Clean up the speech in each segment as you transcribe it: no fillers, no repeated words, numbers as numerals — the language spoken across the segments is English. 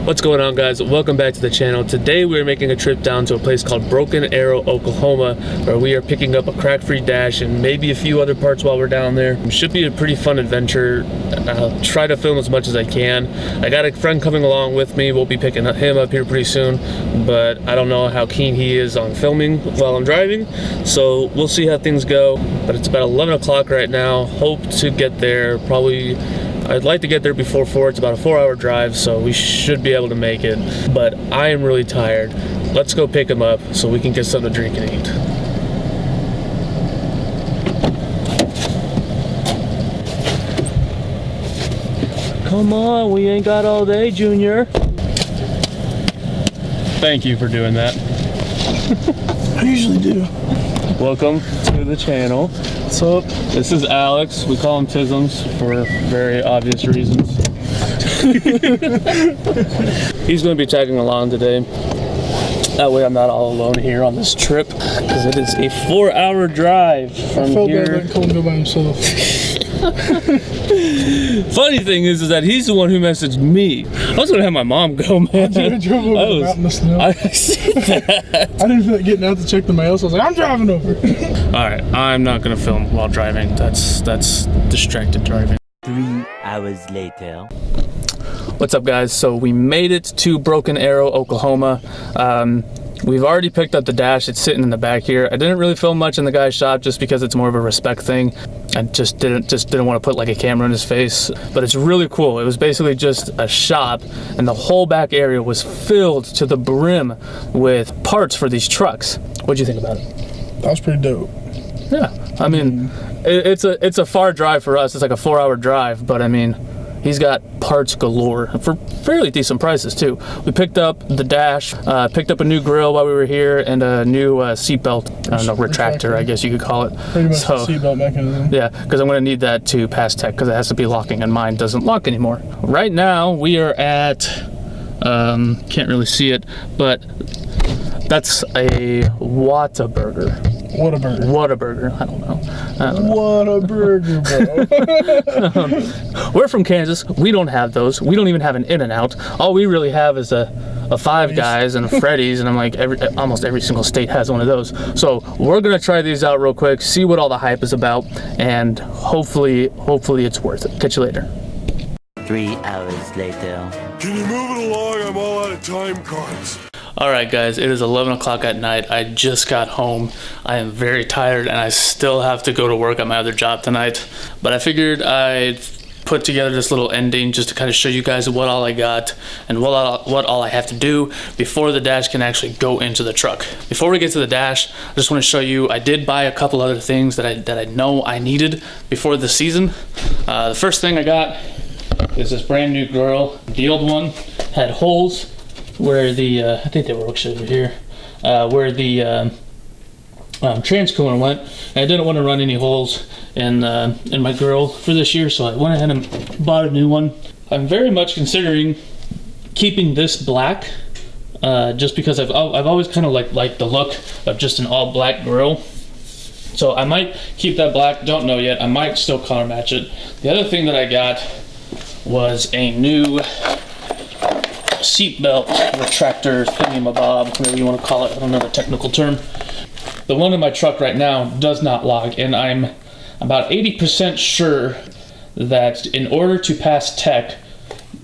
What's going on, guys? Welcome back to the channel. Today we're making a trip down to a place called Broken Arrow, Oklahoma, where we are picking up a crack-free dash and maybe a few other parts while we're down there. It should be a pretty fun adventure. I'll try to film as much as I can. I got a friend coming along with me. We'll be picking him up here pretty soon, but I don't know how keen he is on filming while I'm driving, so we'll see how things go. But it's about 11 o'clock right now. Hope to get there probably. I'd like to get there before 4. It's about a 4-hour drive, so we should be able to make it. But I am really tired. Let's go pick him up so we can get something to drink and eat. Come on, we ain't got all day, Junior. Thank you for doing that. I usually do. Welcome to the channel. What's up? This is Alex. We call him Tisms for very obvious reasons. He's going to be tagging along today. That way I'm not all alone here on this trip, because it is a 4-hour drive from here. I felt bad letting Colin go by himself. Funny thing is that he's the one who messaged me. I was going to have my mom go, man. I drove over the mountain in the snow. I see that. I didn't feel like getting out to check the mail, so I was like, I'm driving over. Alright, I'm not going to film while driving. That's distracted driving. 3 hours later. What's up, guys? So we made it to Broken Arrow, Oklahoma. We've already picked up the dash. It's sitting in the back here. I didn't really film much in the guy's shop just because it's more of a respect thing. I just didn't want to put like a camera in his face, but it's really cool. It was basically just a shop, and the whole back area was filled to the brim with parts for these trucks. What'd you think about it? That was pretty dope. Yeah, I mean, it's a far drive for us. It's like a 4-hour drive, but I mean, he's got parts galore for fairly decent prices too. We picked up the dash, picked up a new grill while we were here, and a new seatbelt, I don't know, retractor, I guess you could call it. Pretty much the seatbelt mechanism. Yeah, because I'm going to need that to pass tech, because it has to be locking, and mine doesn't lock anymore. Right now, we are at, can't really see it, but that's a Whataburger. Whataburger. Whataburger, I don't know. Whataburger, bro. We're from Kansas. We don't have those. We don't even have an In-N-Out. All we really have is a Five Guys and a Freddy's, and I'm like, almost every single state has one of those. So we're gonna try these out real quick, see what all the hype is about, and hopefully it's worth it. Catch you later. 3 hours later. Can you move it along? I'm all out of time cards. Alright, guys, it is 11 o'clock at night. I just got home. I am very tired, and I still have to go to work at my other job tonight. But I figured I'd put together this little ending just to kind of show you guys what all I got and what all I have to do before the dash can actually go into the truck. Before we get to the dash, I just want to show you, I did buy a couple other things that I know I needed before the season. The first thing I got is this brand new grill. The old one had holes where the I think they were actually over here, where the transcooler went, and I didn't want to run any holes in my grill for this year, so I went ahead and bought a new one. I'm very much considering keeping this black, just because I've always kind of liked the look of just an all black grill. So I might keep that black, don't know yet. I might still color match it. The other thing that I got was a new seatbelt retractor thingamabob, whatever you want to call it. I don't know the technical term. The one in my truck right now does not lock, and I'm about 80% sure that in order to pass tech,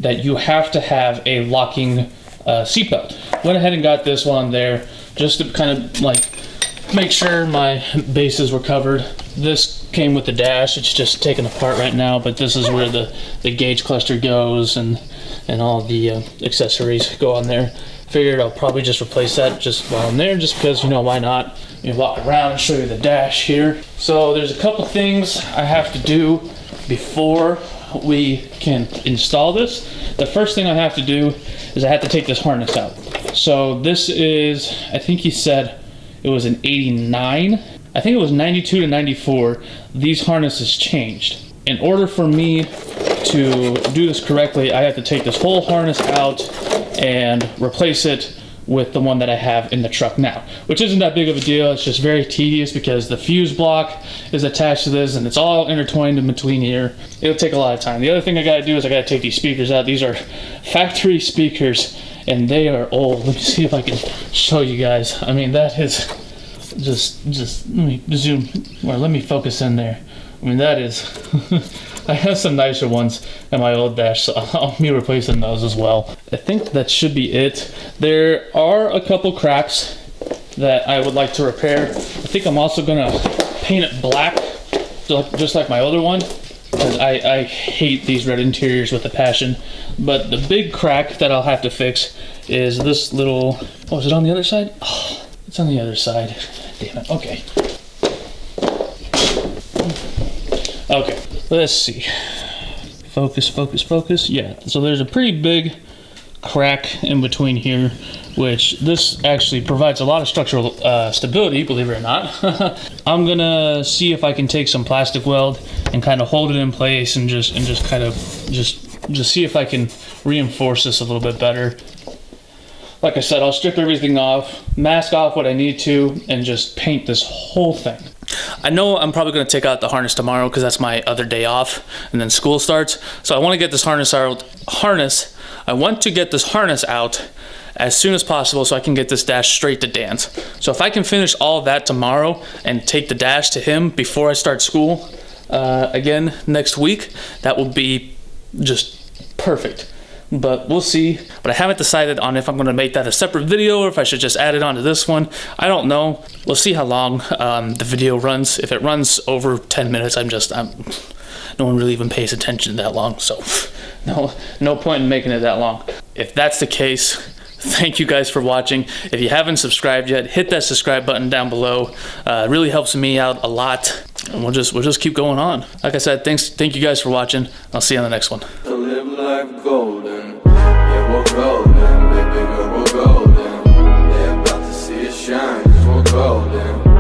that you have to have a locking seatbelt. Went ahead and got this one there just to kind of like make sure my bases were covered. This came with the dash. It's just taken apart right now, but this is where the gauge cluster goes, and all the accessories go on there. Figured I'll probably just replace that just while I'm there, just because, you know, why not? You walk around and show you the dash here. So there's a couple things I have to do before we can install this. The first thing I have to do is I have to take this harness out. So this is, I think he said it was an 89. I think it was 92 to 94. These harnesses changed. In order for me to do this correctly, I have to take this whole harness out and replace it with the one that I have in the truck now, which isn't that big of a deal. It's just very tedious because the fuse block is attached to this and it's all intertwined in between here. It'll take a lot of time. The other thing I gotta do is I gotta take these speakers out. These are factory speakers and they are old. Let me see if I can show you guys. I mean, that is just let me zoom, or let me focus in there. I mean, that is I have some nicer ones in my old dash, so I'll be replacing those as well. I think that should be it. There are a couple cracks that I would like to repair. I think I'm also gonna paint it black, just like my other one, because I hate these red interiors with a passion. But the big crack that I'll have to fix is this little, oh, is it on the other side? Oh, it's on the other side. Damn it, okay. Okay, let's see. Focus, focus, focus. Yeah, so there's a pretty big crack in between here, which this actually provides a lot of structural stability, believe it or not. I'm gonna see if I can take some plastic weld and kind of hold it in place and just kind of just see if I can reinforce this a little bit better. Like I said, I'll strip everything off, mask off what I need to, and just paint this whole thing. I know I'm probably going to take out the harness tomorrow because that's my other day off, and then school starts. So I want to get this harness out. I want to get this harness out as soon as possible so I can get this dash straight to Dan's. So if I can finish all of that tomorrow and take the dash to him before I start school again next week, that will be just perfect. But we'll see. But I haven't decided on if I'm going to make that a separate video or if I should just add it onto this one. I don't know. We'll see how long the video runs. If it runs over 10 minutes, no one really even pays attention that long. So no point in making it that long. If that's the case, thank you guys for watching. If you haven't subscribed yet, hit that subscribe button down below. It really helps me out a lot. And we'll just keep going on. Like I said, thank you guys for watching. I'll see you on the next one. Live life golden, yeah, we're golden, baby girl, we're golden. They're about to see us shine, 'cause we're golden.